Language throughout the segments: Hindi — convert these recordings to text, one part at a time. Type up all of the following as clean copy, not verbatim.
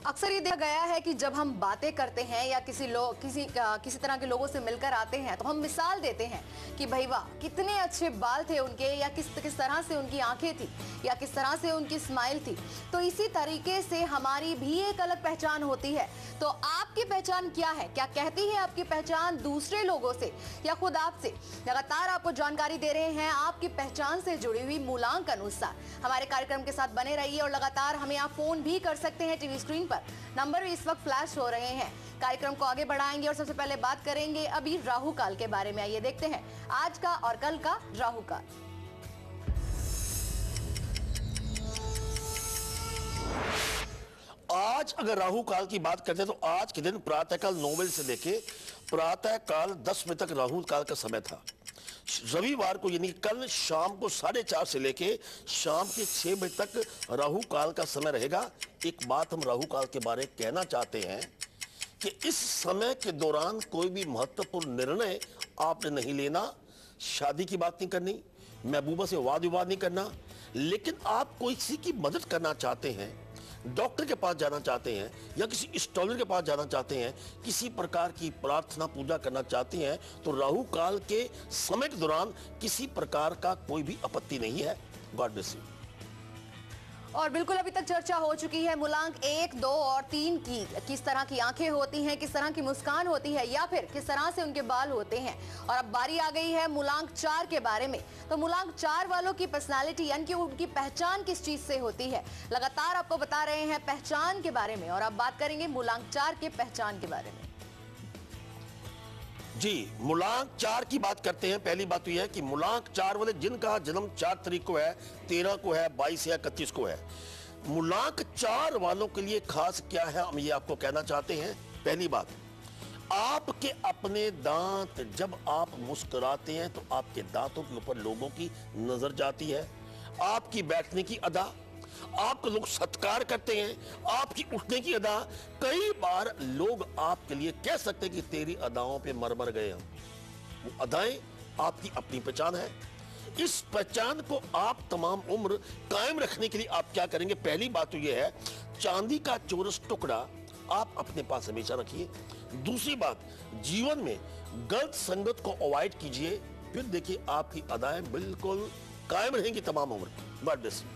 अक्सर ये देखा गया है कि जब हम बातें करते हैं या किसी तरह के लोगों से मिलकर आते हैं तो हम मिसाल देते हैं कि भाई वाह कितने अच्छे बाल थे उनके, या किस तरह से उनकी आंखें थी, या किस तरह से उनकी स्माइल थी। तो इसी तरीके से हमारी भी एक अलग पहचान होती है। तो आपकी पहचान क्या है? क्या कहती है आपकी पहचान दूसरे लोगों से या खुद आपसे? लगातार आपको जानकारी दे रहे हैं आपकी पहचान से जुड़ी हुई मूलांक अनुसार। हमारे कार्यक्रम के साथ बने रहिए और लगातार हमें आप फोन भी कर सकते हैं। टीवी स्क्रीन पर नंबर भी इस वक्त फ्लैश हो रहे हैं। कार्यक्रम को आगे बढ़ाएंगे और सबसे पहले बात करेंगे अभी राहु काल के बारे में। आइए देखते हैं आज का और कल का राहु काल। आज अगर राहु काल की बात करते हैं तो आज के दिन प्रातःकाल 9 बजे से लेके प्रातःकाल 10 बजे तक राहु काल का समय था। रविवार को यानी कल शाम को 4:30 से लेके शाम के 6 बजे तक राहु काल का समय रहेगा। एक बात हम राहु काल के बारे में कहना चाहते हैं कि इस समय के दौरान कोई भी महत्वपूर्ण निर्णय आपने नहीं लेना। शादी की बात नहीं करनी, महबूबा से वाद विवाद नहीं करना, लेकिन आप कोई किसी की मदद करना चाहते हैं, डॉक्टर के पास जाना चाहते हैं या किसी एस्ट्रोलॉजर के पास जाना चाहते हैं, किसी प्रकार की प्रार्थना पूजा करना चाहते हैं, तो राहु काल के समय के दौरान किसी प्रकार का कोई भी आपत्ति नहीं है। God bless you. और बिल्कुल अभी तक चर्चा हो चुकी है मूलांक 1, 2 और 3 की, किस तरह की आंखें होती हैं, किस तरह की मुस्कान होती है, या फिर किस तरह से उनके बाल होते हैं। और अब बारी आ गई है मूलांक 4 के बारे में। तो मूलांक 4 वालों की पर्सनालिटी यानी कि उनकी पहचान किस चीज से होती है, लगातार आपको बता रहे हैं पहचान के बारे में। और अब बात करेंगे मूलांक 4 के पहचान के बारे में। जी, मूलांक 4 की बात करते हैं। पहली बात तो यह है कि मूलांक 4 वाले जिनका जन्म 4 तारीख को है, 13 को है, 22 या 31 को है, मूलांक 4 वालों के लिए खास क्या है हम ये आपको कहना चाहते हैं। पहली बात, आपके अपने दांत, जब आप मुस्कुराते हैं तो आपके दांतों के ऊपर लोगों की नजर जाती है। आपकी बैठने की अदा, आपको लोग सत्कार करते हैं, आपकी उठने की अदा, कई बार लोग आपके लिए कह सकते हैं कि तेरी अदाओं पे मर गए हम। वो अदाएं आपकी अपनी पहचान है। इस पहचान को आप तमाम उम्र कायम रखने के लिए आप क्या करेंगे? पहली बात तो यह है, चांदी का चौरस टुकड़ा आप अपने पास हमेशा रखिए। दूसरी बात, जीवन में गलत संगत को अवॉइड कीजिए, फिर देखिए आपकी अदाएं बिल्कुल कायम रहेंगी तमाम उम्र। God bless you.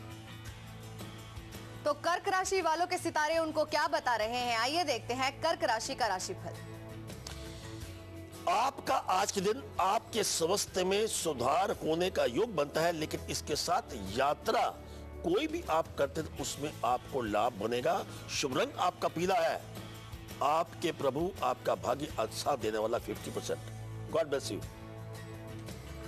तो कर्क राशि वालों के सितारे उनको क्या बता रहे हैं, आइए देखते हैं कर्क राशि का राशिफल। आपका आज के दिन आपके स्वास्थ्य में सुधार होने का योग बनता है, लेकिन इसके साथ यात्रा कोई भी आप करते हैं उसमें आपको लाभ बनेगा। शुभ रंग आपका पीला है। आपके प्रभु आपका भाग्य अच्छा देने वाला 50%। God bless you.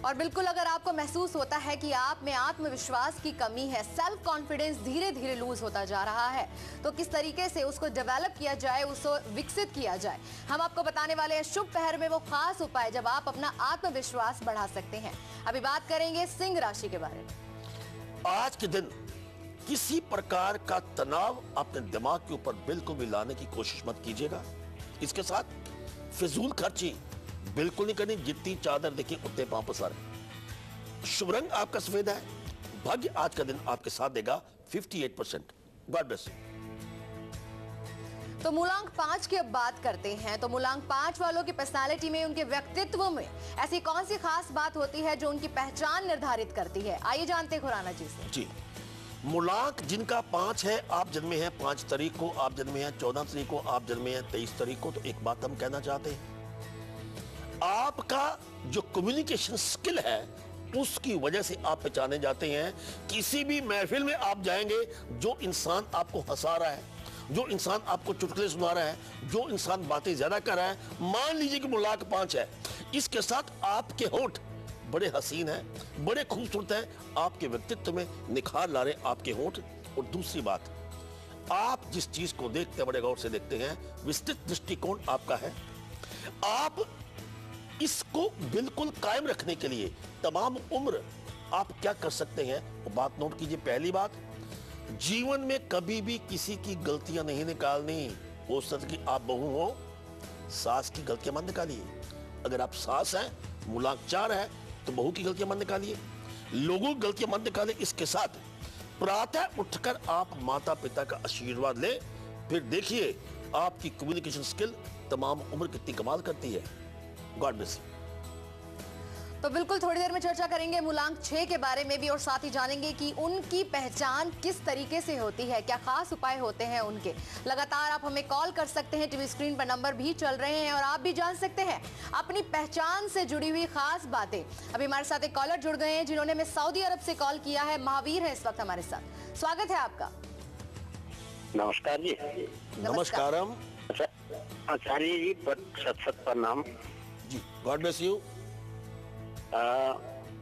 और बिल्कुल अगर आपको महसूस होता है कि आप में आत्मविश्वास की कमी है, सेल्फ कॉन्फिडेंस धीरे धीरे लूज होता जा रहा है, तो किस तरीके से उसको डेवलप किया जाए, उसको विकसित किया जाए, हम आपको बताने वाले हैं शुभ पहर में वो खास उपाय जब आप अपना आत्मविश्वास बढ़ा सकते हैं। अभी बात करेंगे सिंह राशि के बारे में। आज के दिन किसी प्रकार का तनाव अपने दिमाग के ऊपर बिल्कुल भी लाने की कोशिश मत कीजिएगा। इसके साथ फिजूल खर्ची बिल्कुल नहीं करनी। जितनी चादर देखी उतने पांव पसारे। शुभ रंग आपका सफेद है। भाग्य आज का दिन आपके साथ देगा 58%। God bless you. तो मूलांक 5 की अब बात करते हैं। तो मूलांक 5 वालों की पर्सनालिटी में, उनके व्यक्तित्व में ऐसी कौन सी खास बात होती है जो उनकी पहचान निर्धारित करती है, आइए जानते हैं खुराना जी से। जी, मूलांक जिनका 5 है, आप जन्मे हैं 5 तारीख को, आप जन्मे हैं 14 तारीख को, आप जन्मे हैं 23 तारीख को, तो एक बात हम कहना चाहते हैं, आपका जो कम्युनिकेशन स्किल है उसकी वजह से आप पहचाने जाते हैं। किसी भी महफिल में आप जाएंगे, जो इंसान आपको हंसा रहा है, जो इंसान आपको चुटकुले सुना रहा है, जो इंसान बातें ज्यादा कर रहा है, मान लीजिए कि मूलांक 5 है, इसके साथ आपके होंठ बड़े हसीन हैं, बड़े खूबसूरत हैं, आपके व्यक्तित्व में निखार ला रहे आपके होंठ। और दूसरी बात, आप जिस चीज को देखते हैं बड़े गौर से देखते हैं, विस्तृत दृष्टिकोण आपका है। आप इसको बिल्कुल कायम रखने के लिए तमाम उम्र आप क्या कर सकते हैं वो बात नोट कीजिए। पहली बात, जीवन में कभी भी किसी की गलतियां नहीं निकालनी। हो सकता कि आप बहू हो, सास की गलतियां मत निकालिए। अगर आप सास हैं, मूलांक 4 है, तो बहू की गलतियां मत निकालिए, लोगों की गलतियां मत निकालिए। इसके साथ प्रातः उठकर आप माता पिता का आशीर्वाद लें, फिर देखिए आपकी कम्युनिकेशन स्किल तमाम उम्र कितनी कमाल करती है। God bless you. तो बिल्कुल थोड़ी देर में चर्चा करेंगे मूलांक 6 के बारे में भी और साथ ही जानेंगे कि उनकी पहचान किस तरीके से होती है, क्या खास उपाय होते हैं उनके। लगातार आप हमें कॉल कर सकते हैं, टीवी स्क्रीन पर नंबर भी चल रहे हैं और आप भी जान सकते हैं अपनी पहचान से जुड़ी हुई खास बातें। अभी हमारे साथ एक कॉलर जुड़ गए हैं जिन्होंने हमें सऊदी अरब से कॉल किया है। महावीर है इस वक्त हमारे साथ। स्वागत है आपका। नमस्कार जी। नमस्कारम आचार्य जी, सत प्रणाम जी। God bless you.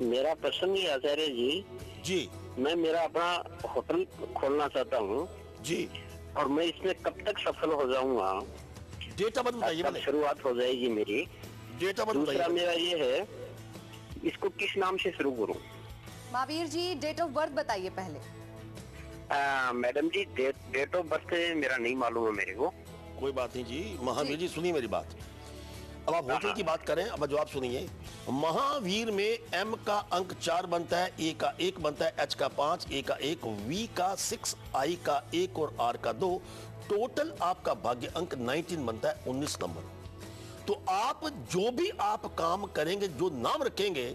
मेरा प्रश्न ये आचार्य जी, मैं मेरा अपना होटल खोलना चाहता हूँ जी, और मैं इसमें कब तक सफल हो जाऊंगा? डेट ऑफ बर्थ बताइए। कब शुरुआत हो जाएगी मेरी? डेट ऑफ बर्थ दूसरा बताइए। मेरा ये है, इसको किस नाम से शुरू करूँ? Mahavir ji date of birth बताइए पहले। Madam ji, date of birth मेरा नहीं मालूम है मेरे को। कोई बात नहीं जी। महावीर जी सुनिए मेरी बात। अब आप होटल की बात करें, अब जवाब सुनिए। महावीर में एम का अंक 4 बनता है, ए का 1 बनता है, एच का 5, ए का 1, वी का 6, आई का 1 और आर का 2। टोटल आपका भाग्य अंक 19 बनता है, 19 नंबर। तो आप जो भी आप काम करेंगे, जो नाम रखेंगे,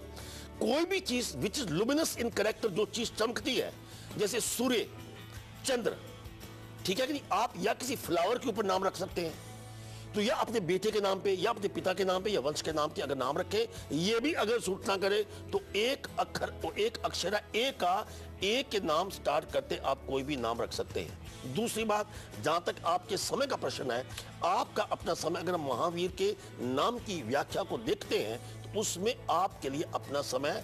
कोई भी चीज which is luminous in character, जो चीज चमकती है, जैसे सूर्य, चंद्र, ठीक है कि नहीं, आप या किसी फ्लावर के ऊपर नाम रख सकते हैं, तो या अपने बेटे के नाम पे या अपने पिता के नाम पे या वंश के नाम पे अगर नाम रखे, ये भी अगर सूट ना करे तो एक अक्षर ए का, ए के नाम स्टार्ट करते आप कोई भी नाम रख सकते हैं। दूसरी बात, जहां तक आपके समय का प्रश्न है, आपका अपना समय अगर हम महावीर के नाम की व्याख्या को देखते हैं तो उसमें आपके लिए अपना समय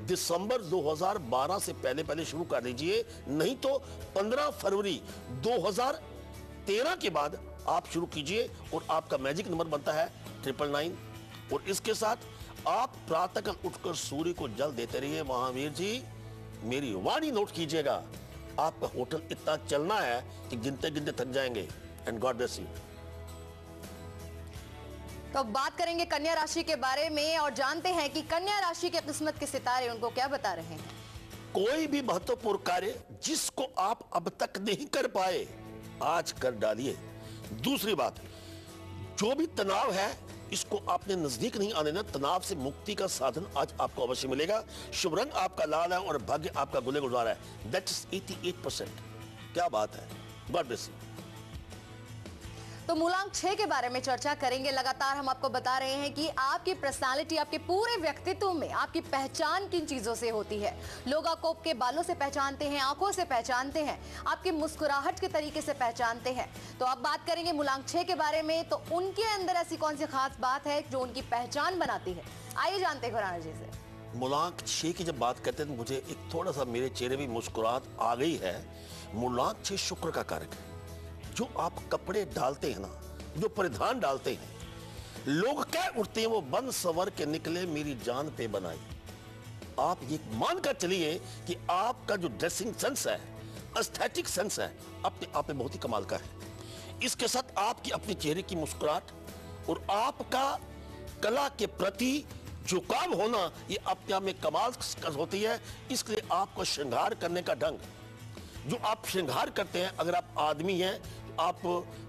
दिसंबर 2012 से पहले शुरू कर दीजिए, नहीं तो 15 फरवरी 2013 के बाद आप शुरू कीजिए और आपका मैजिक नंबर बनता है 999। और इसके साथ आप प्रातःकाल उठकर सूर्य को जल देते रहिए। महावीर जी मेरी वाणी नोट कीजिएगा, आपका होटल इतना चलना है कि गिनते गिनते थक जाएंगे। And God bless you. तो अब बात करेंगे कन्या राशि के बारे में और जानते हैं कि कन्या राशि के किस्मत के सितारे उनको क्या बता रहे हैं। कोई भी महत्वपूर्ण कार्य जिसको आप अब तक नहीं कर पाए, आज कर डालिए। दूसरी बात, जो भी तनाव है इसको आपने नजदीक नहीं आने देना। तनाव से मुक्ति का साधन आज आपको अवश्य मिलेगा। शुभ रंग आपका लाल है और भाग्य आपका गुले गुलजार है। दैट्स 88%। क्या बात है। God bless you. तो मूलांक 6 के बारे में चर्चा करेंगे। लगातार हम आपको बता रहे हैं कि आपकी पर्सनालिटी, आपके पूरे व्यक्तित्व में आपकी पहचान किन चीजों से होती है। लोग आपको आपके बालों से पहचानते हैं, आंखों से पहचानते हैं, आपकी मुस्कुराहट के तरीके से पहचानते हैं। तो अब बात करेंगे मूलांक 6 के बारे में। तो उनके अंदर ऐसी कौन सी खास बात है जो उनकी पहचान बनाती है, आइए जानते हैं खुराना जी से। मूलांक 6 की जब बात करते हैं तो मुझे एक थोड़ा सा मेरे चेहरे में मुस्कुराहट आ गई है। मूलांक 6 शुक्र का कारक है। जो आप कपड़े डालते हैं ना, जो परिधान डालते हैं, लोग कह उठते हैं वो बन सवर के निकले मेरी जान पे बनाई। आप ये मानकर चलिए कि आपका जो ड्रेसिंग सेंस है, एस्थेटिक सेंस है, अपने आप में बहुत ही कमाल का है। इसके साथ आपकी अपने चेहरे की मुस्कुराहट और आपका कला के प्रति झुकाव होना, ये अपने आप में कमाल होती है। इसलिए आपको श्रृंगार करने का ढंग, जो आप श्रृंगार करते हैं, अगर आप आदमी हैं आप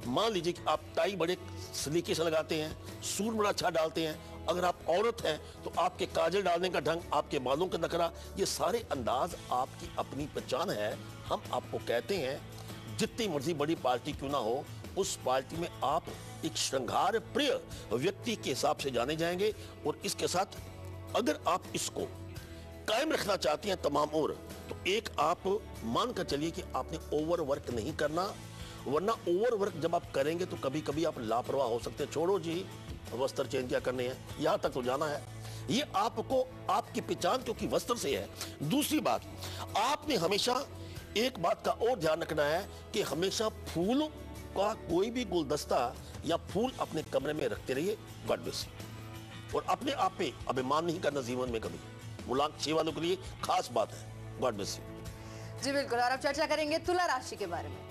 मान लीजिए कि आप टाई बड़े सलीके से लगाते हैं, सूट बड़ा अच्छा डालते हैं। अगर आप औरत हैं तो आपके काजल डालने का ढंग, आपके बालों का नखरा, ये सारे अंदाज आपकी अपनी पहचान है। हम आपको कहते हैं जितनी मर्जी बड़ी पार्टी क्यों ना हो, उस पार्टी में आप एक श्रृंगार प्रिय व्यक्ति के हिसाब से जाने जाएंगे। और इसके साथ अगर आप इसको कायम रखना चाहती हैं तमाम उम्र, तो एक आप मानकर चलिए कि आपने ओवर वर्क नहीं करना, वरना ओवर वर्क जब आप करेंगे तो कभी कभी आप लापरवाह हो सकते हैं। छोड़ो जी, वस्त्र चेंज क्या करने हैं, यहां तक तो जाना है। ये आपको आपकी पहचान क्योंकि वस्त्र से है। दूसरी बात, आपने हमेशा एक बात का और ध्यान रखना है कि हमेशा फूलों का कोई भी गुलदस्ता या फूल अपने कमरे में रखते रहिए। God bless you. और अपने आप पे अभिमान नहीं करना जीवन में कभी। मूलांक 6 वालों के लिए खास बात है। God bless you. जी बिल्कुल। और अब चर्चा करेंगे तुला राशि के बारे में।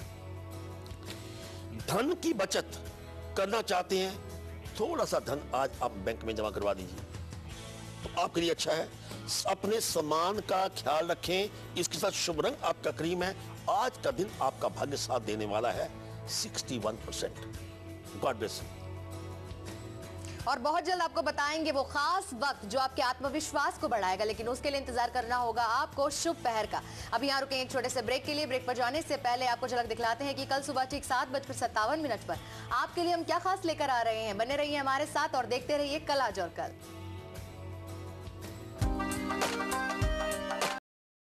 धन की बचत करना चाहते हैं, थोड़ा सा धन आज आप बैंक में जमा करवा दीजिए, तो आपके लिए अच्छा है। अपने सामान का ख्याल रखें। इसके साथ शुभ रंग आपका क्रीम है। आज का दिन आपका भाग्य साथ देने वाला है। 61%। God bless. और बहुत जल्द आपको बताएंगे वो खास वक्त जो आपके आत्मविश्वास को बढ़ाएगा, लेकिन उसके लिए इंतजार करना होगा आपको शुभ पहर का। अभी यहाँ रुकेंगे एक छोटे से ब्रेक के लिए। ब्रेक पर जाने से पहले आपको झलक दिखलाते हैं कि कल सुबह ठीक 7:57 पर आपके लिए हम क्या खास लेकर आ रहे हैं। बने रहिए हमारे साथ और देखते रहिए कल आज और कल।